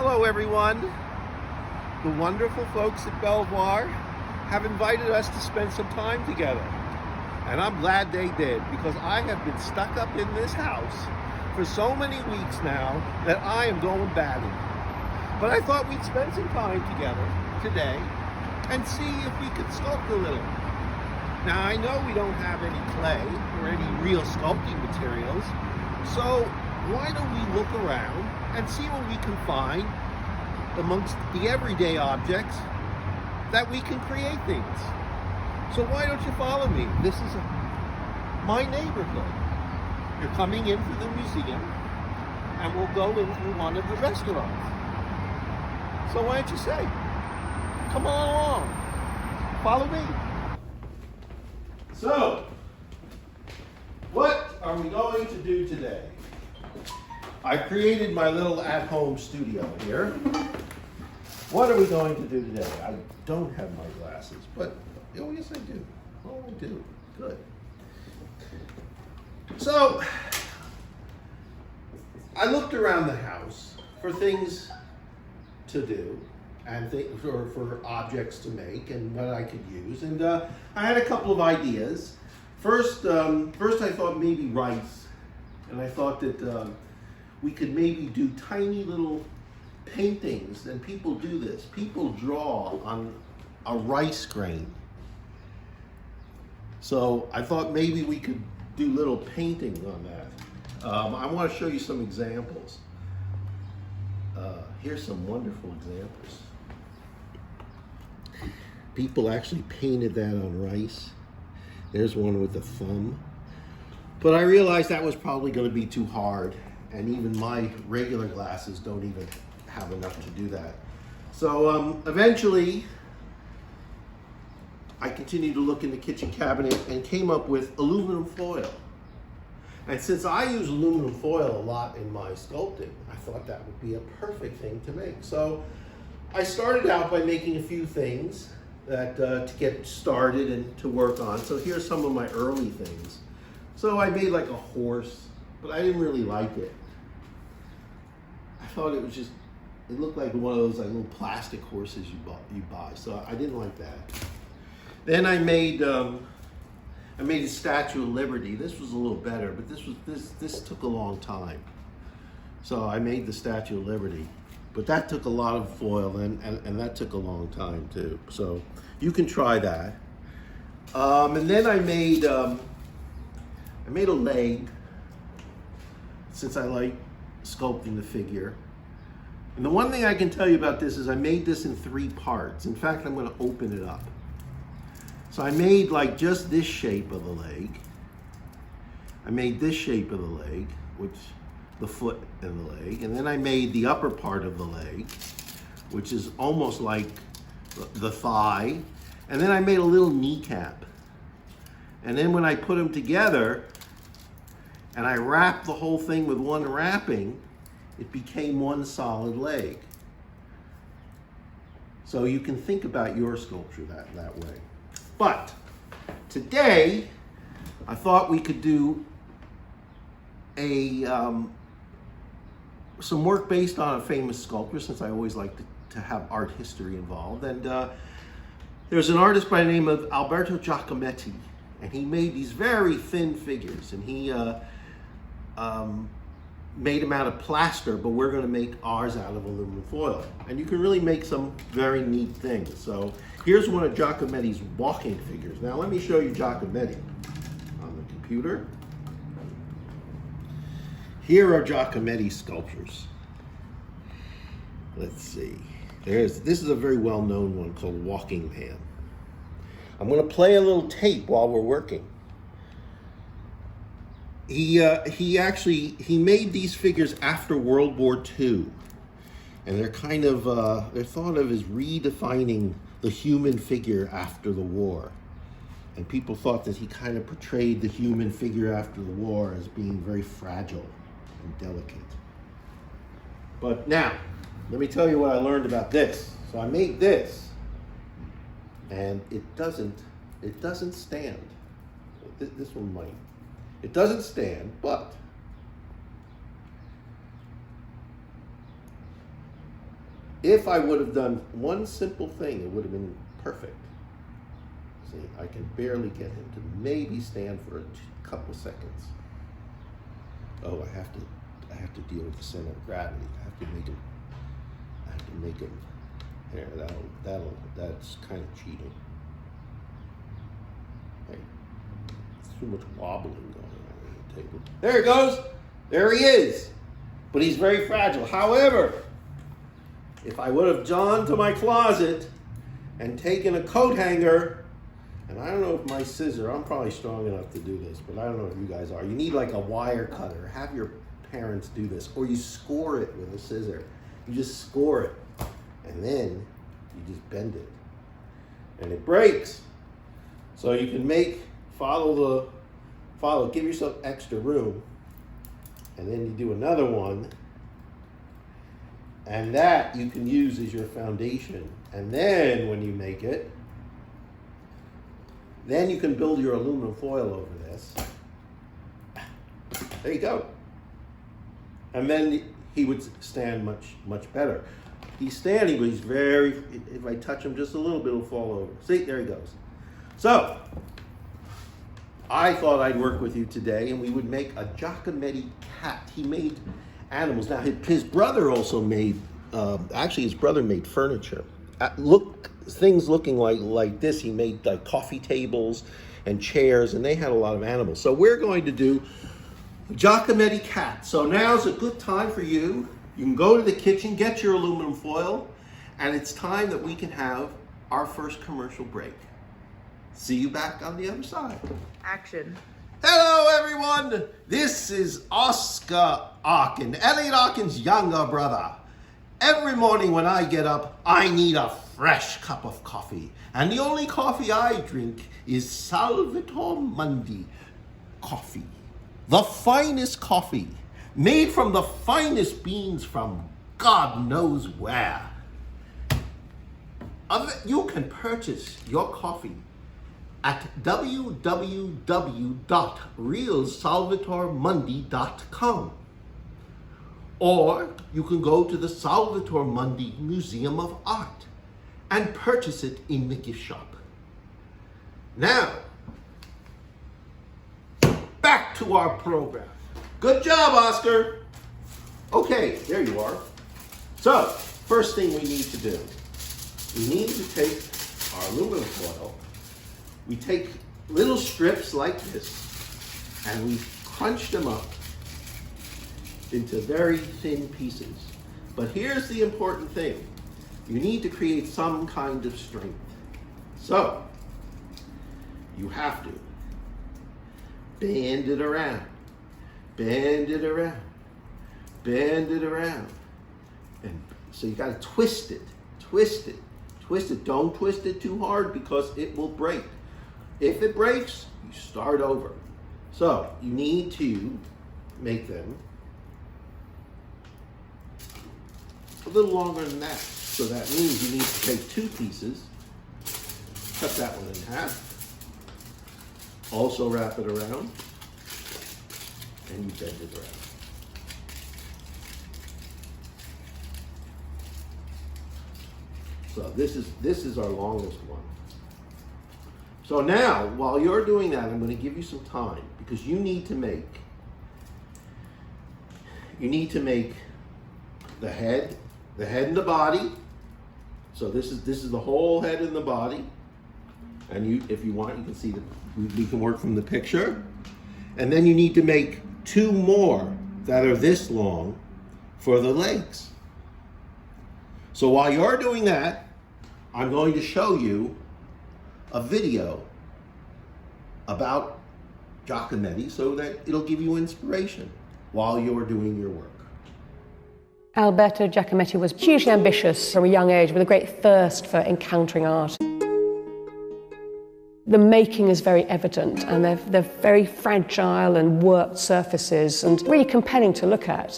Hello everyone. The wonderful folks at Belvoir have invited us to spend some time together. And I'm glad they did, because I have been stuck up in this house for so many weeks now that I am going batty. But I thought we'd spend some time together today and see if we could sculpt a little. Now I know we don't have any clay or any real sculpting materials, so why don't we look around and see what we can find amongst the everyday objects that we can create things. So why don't you follow me? This is my neighborhood. You're coming in through the museum and we'll go in through one of the restaurants. So why don't you say, come on along, follow me. So, what are we going to do today? I created my little at-home studio here. What are we going to do today? I don't have my glasses, but oh yes I do. Oh I do. Good. So, I looked around the house for things to do and for objects to make and what I could use, and I had a couple of ideas. First I thought maybe rice, and I thought that we could maybe do tiny little paintings, and people do this. People draw on a rice grain. So I thought maybe we could do little paintings on that. I want to show you some examples. Here's some wonderful examples. People actually painted that on rice. There's one with a thumb. But I realized that was probably going to be too hard, and even my regular glasses don't even have enough to do that. So eventually, I continued to look in the kitchen cabinet and came up with aluminum foil. And since I use aluminum foil a lot in my sculpting, I thought that would be a perfect thing to make. So I started out by making a few things that to get started and to work on. So here's some of my early things. So I made like a horse, but I didn't really like it. I thought it looked like one of those like little plastic horses you buy. So I didn't like that. Then I made a Statue of Liberty. This was a little better, but this took a long time. So I made the Statue of Liberty, but that took a lot of foil and that took a long time too. So you can try that. And then I made a leg, since I like sculpting the figure. And the one thing I can tell you about this is I made this in 3 parts. In fact, I'm going to open it up. So I made like just this shape of the leg. I made this shape of the leg, which the foot and the leg. And then I made the upper part of the leg, which is almost like the thigh. And then I made a little kneecap. And then when I put them together and I wrapped the whole thing with one wrapping, it became one solid leg. So you can think about your sculpture that way. But today, I thought we could do some work based on a famous sculptor, since I always like to have art history involved. And there's an artist by the name of Alberto Giacometti, and he made these very thin figures, and he made them out of plaster, but we're going to make ours out of aluminum foil. And you can really make some very neat things. So here's one of Giacometti's walking figures. Now let me show you Giacometti on the computer. Here are Giacometti's sculptures. Let's see. This is a very well-known one called Walking Man. I'm going to play a little tape while we're working. He made these figures after World War II, and they're kind of they're thought of as redefining the human figure after the war. And people thought that he kind of portrayed the human figure after the war as being very fragile and delicate. But now, let me tell you what I learned about this. So I made this, and it doesn't stand. This one might. It doesn't stand, but if I would have done one simple thing, it would have been perfect. See, I can barely get him to maybe stand for a couple seconds. Oh, I have to deal with the center of gravity. I have to make him there. That's kind of cheating. Hey, it's too much wobbling going on the table. There it goes. There he is. But he's very fragile. However, if I would have gone to my closet and taken a coat hanger, and I don't know if my scissor, I'm probably strong enough to do this, but I don't know if you guys are. You need like a wire cutter. Have your parents do this, or you score it with a scissor. You just score it, and then you just bend it, and it breaks. So you can give yourself extra room, and then you do another one, and that you can use as your foundation. And then when you make it, then you can build your aluminum foil over this. There you go. And then he would stand much better. He's standing, but he's if I touch him just a little bit, he'll fall over. See, there he goes. So, I thought I'd work with you today, and we would make a Giacometti cat. He made animals. Now, his brother also made, actually his brother made furniture. Things looking like this. He made like coffee tables and chairs, and they had a lot of animals. So we're going to do Giacometti cat. So now's a good time for you. You can go to the kitchen, get your aluminum foil, and it's time that we can have our first commercial break. See you back on the other side. Action. Hello, everyone. This is Oscar Arkin, Elliot Arkin's younger brother. Every morning when I get up, I need a fresh cup of coffee. And the only coffee I drink is Salvatore Mundi coffee. The finest coffee, made from the finest beans from God knows where. You can purchase your coffee at www.realsalvatoremundi.com. Or you can go to the Salvatore Mundi Museum of Art and purchase it in the gift shop. Now, back to our program. Good job, Oscar. Okay, there you are. So, first thing we need to do, we need to take our aluminum foil. We take little strips like this, and we crunch them up into very thin pieces. But here's the important thing. You need to create some kind of strength. So, you have to bend it around, bend it around, bend it around. And so you gotta twist it, twist it, twist it. Don't twist it too hard because it will break. If it breaks, you start over. So you need to make them a little longer than that. So that means you need to take two pieces, cut that one in half, also wrap it around, and you bend it around. So this is our longest one. So now, while you're doing that, I'm going to give you some time because you need to make the head and the body. So this is the whole head and the body. And if you want, you can see that we can work from the picture. And then you need to make two more that are this long for the legs. So while you're doing that, I'm going to show you a video about Giacometti so that it'll give you inspiration while you're doing your work. Alberto Giacometti was hugely ambitious from a young age with a great thirst for encountering art. The making is very evident, and they're very fragile and worked surfaces and really compelling to look at.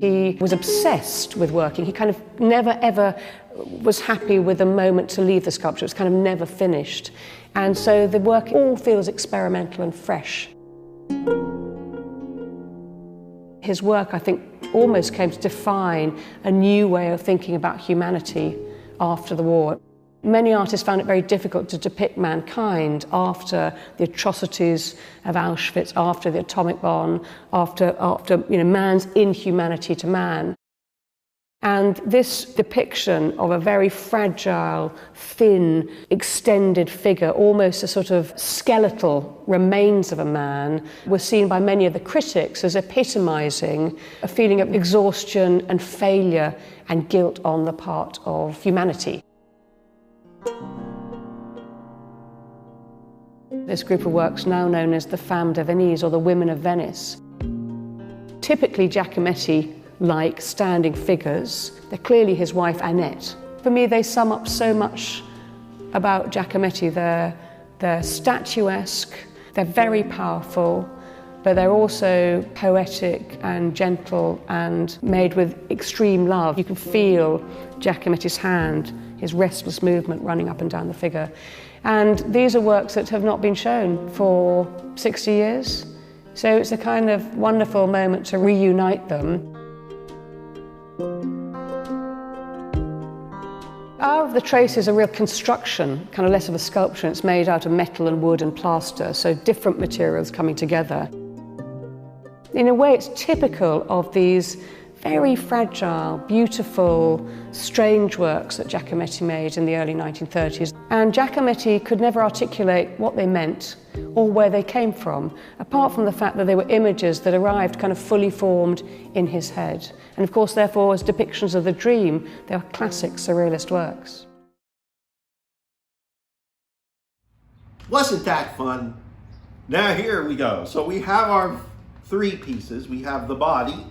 He was obsessed with working. He kind of never ever was happy with a moment to leave the sculpture. It was kind of never finished. And so the work all feels experimental and fresh. His work, I think, almost came to define a new way of thinking about humanity after the war. Many artists found it very difficult to depict mankind after the atrocities of Auschwitz, after the atomic bomb, after man's inhumanity to man. And this depiction of a very fragile, thin, extended figure, almost a sort of skeletal remains of a man, was seen by many of the critics as epitomizing a feeling of exhaustion and failure and guilt on the part of humanity. This group of works, now known as the Femmes de Venise, or the Women of Venice, typically Giacometti-like standing figures. They're clearly his wife Annette. For me, they sum up so much about Giacometti. They're statuesque, they're very powerful, but they're also poetic and gentle and made with extreme love. You can feel Giacometti's hand, his restless movement running up and down the figure. And these are works that have not been shown for 60 years. So it's a kind of wonderful moment to reunite them. Our of the Trace is a real construction, kind of less of a sculpture. It's made out of metal and wood and plaster, so different materials coming together. In a way, it's typical of these very fragile, beautiful, strange works that Giacometti made in the early 1930s. And Giacometti could never articulate what they meant or where they came from, apart from the fact that they were images that arrived kind of fully formed in his head. And of course, therefore, as depictions of the dream, they are classic surrealist works. Wasn't that fun? Now here we go. So we have our three pieces. We have the body,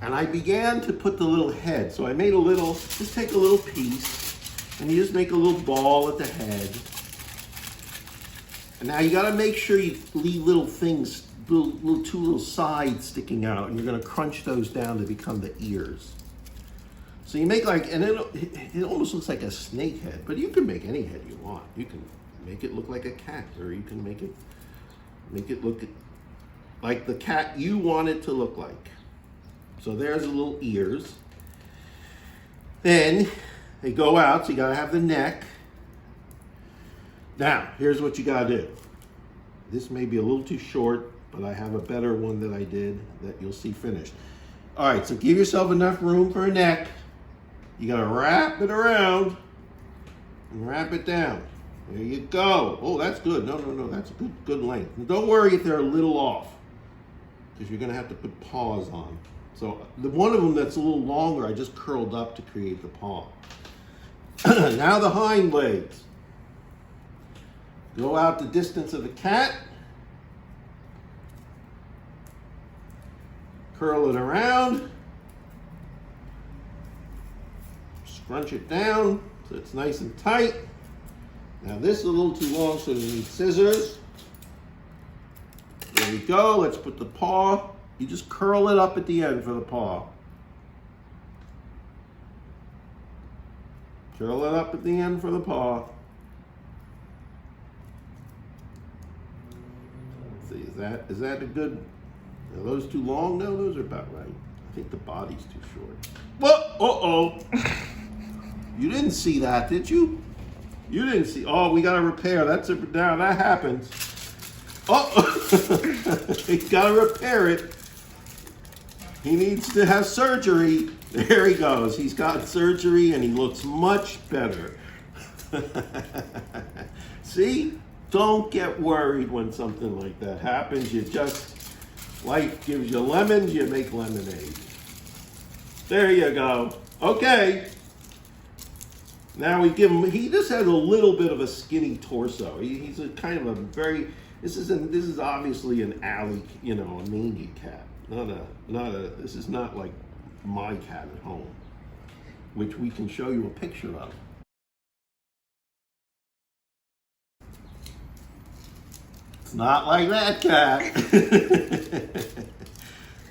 and I began to put the little head. So I made a little, just take a little piece, and you just make a little ball at the head. And now you gotta make sure you leave little things, two little sides sticking out, and you're gonna crunch those down to become the ears. So you make like, and it almost looks like a snake head, but you can make any head you want. You can make it look like a cat, or you can make it look like the cat you want it to look like. So there's the little ears. Then they go out, so you gotta have the neck. Now, here's what you gotta do. This may be a little too short, but I have a better one that I did that you'll see finished. All right, so give yourself enough room for a neck. You gotta wrap it around and wrap it down. There you go. Oh, that's good. No, that's a good length. And don't worry if they're a little off, because you're gonna have to put paws on. So the one of them that's a little longer, I just curled up to create the paw. Now the hind legs. Go out the distance of the cat. Curl it around. Scrunch it down so it's nice and tight. Now this is a little too long, so you need scissors. There we go. Let's put the paw. You just curl it up at the end for the paw. Curl it up at the end for the paw. Let's see, is that a good, are those too long? No, those are about right. I think the body's too short. Whoa, uh-oh. You didn't see that, did you? You didn't see, oh, we gotta repair, that's it down, that happens. Oh, you gotta repair it. He needs to have surgery. There he goes. He's got surgery and he looks much better. See? Don't get worried when something like that happens. You just, life gives you lemons, you make lemonade. There you go. Okay. Now we give him, he just has a little bit of a skinny torso. He's a kind of a very, this is obviously an alley, a mangy cat. This is not like my cat at home, which we can show you a picture of. It's not like that cat.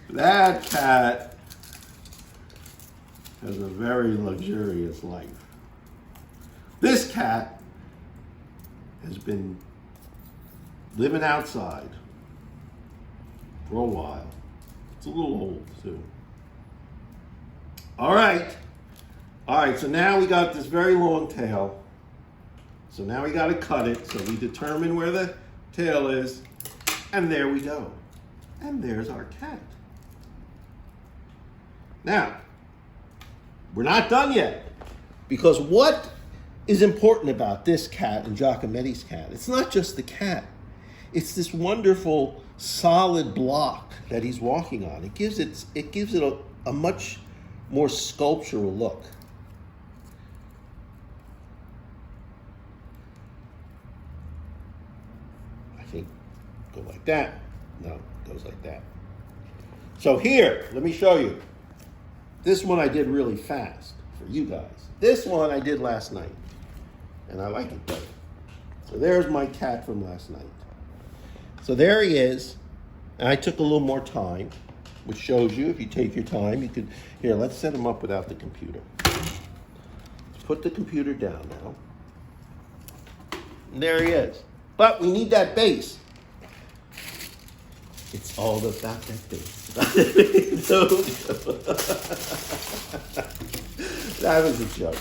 That cat has a very luxurious life. This cat has been living outside for a while. It's a little old too. All right, so now we got this very long tail. So now we got to cut it. So we determine where the tail is, and there we go. And there's our cat. Now, we're not done yet, because what is important about this cat and Giacometti's cat? It's not just the cat. It's this wonderful solid block that he's walking on. It gives it a much more sculptural look. I think go like that. No, it goes like that. So here, let me show you. This one I did really fast for you guys. This one I did last night, and I like it better. So there's my cat from last night. So there he is, and I took a little more time, which shows you if you take your time, you could, here, let's set him up without the computer. Let's put the computer down now. And there he is. But we need that base. It's all about that base. That was a joke.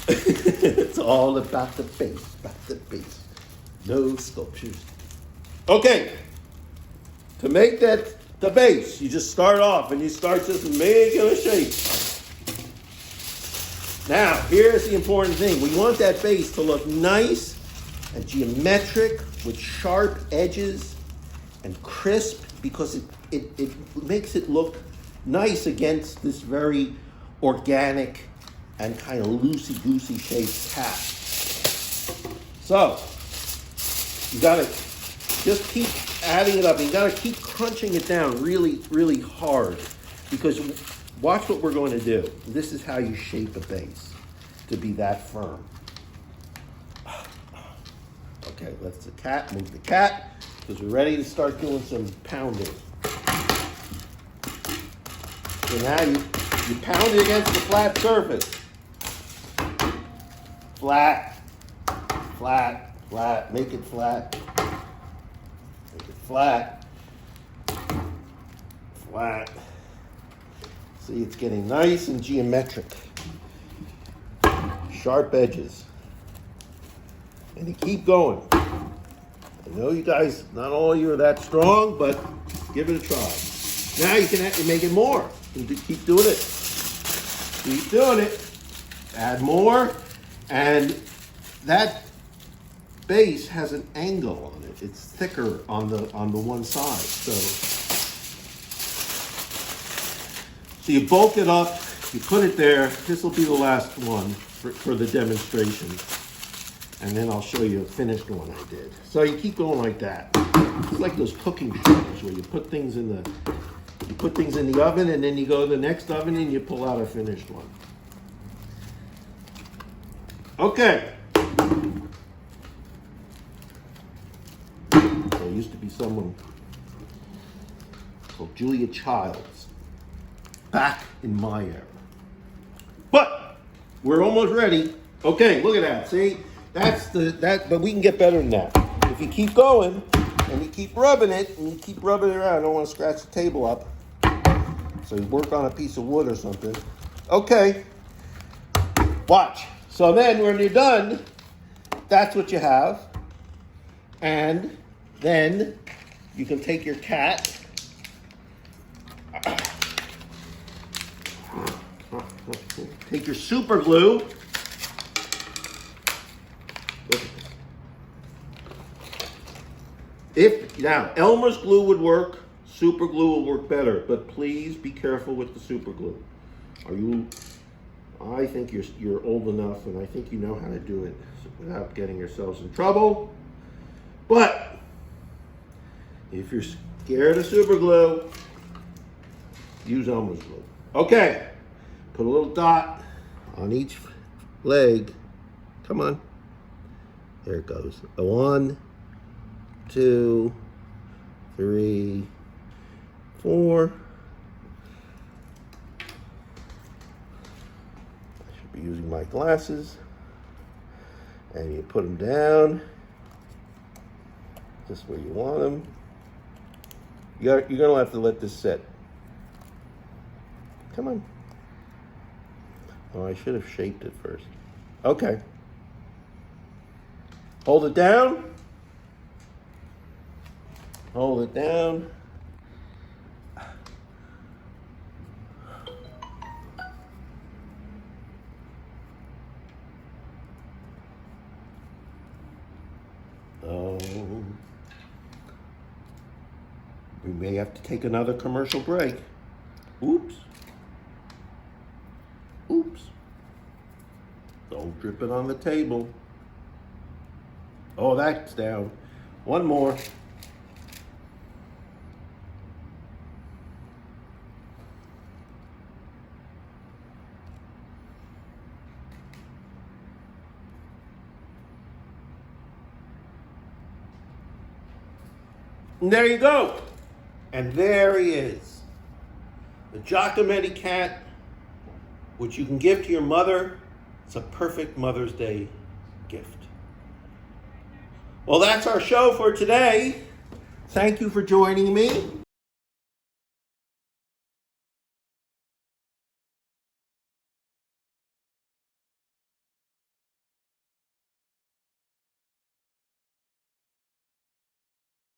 It's all about the base, no sculptures. Okay, to make that the base, you just start off and you start just making a shape. Now, here's the important thing. We want that base to look nice and geometric with sharp edges and crisp, because it makes it look nice against this very organic and kind of loosey-goosey shaped cat. So, you gotta just keep adding it up. You gotta keep crunching it down really, really hard, because watch what we're going to do. This is how you shape a base to be that firm. Okay, let's move the cat, because we're ready to start doing some pounding. So now you pound it against the flat surface. Flat, flat, flat, make it flat. Make it flat. Flat. See, it's getting nice and geometric. Sharp edges. And you keep going. I know you guys, not all of you are that strong, but give it a try. Now you can make it more. You can keep doing it. Keep doing it. Add more. And that base has an angle on it. It's thicker on the one side. So you bulk it up, you put it there. This will be the last one for the demonstration. And then I'll show you a finished one I did. So you keep going like that. It's like those cooking shows where you put things in the oven, and then you go to the next oven and you pull out a finished one. Okay. There used to be someone called Julia Childs back in my era. But we're almost ready. Okay, look at that. See? But we can get better than that. If you keep going and you keep rubbing it and you keep rubbing it around, I don't want to scratch the table up. So you work on a piece of wood or something. Okay. Watch. So then when you're done, that's what you have. And then you can take your cat. Take your super glue. Now, Elmer's glue would work, super glue will work better, but please be careful with the super glue. I think you're old enough, and I think you know how to do it without getting yourselves in trouble. But if you're scared of super glue, use Elmer's glue. Okay, put a little dot on each leg. Come on. There it goes. 1, 2, 3, 4. using my glasses. And you put them down just where you want them. You're gonna have to let this sit. Come on. Oh, I should have shaped it first. Okay. Hold it down. Hold it down. Oh. We may have to take another commercial break. Oops. Oops. Don't drip it on the table. Oh, that's down. One more. And there you go. And there he is. The Giacometti cat, which you can give to your mother. It's a perfect Mother's Day gift. Well, that's our show for today. Thank you for joining me.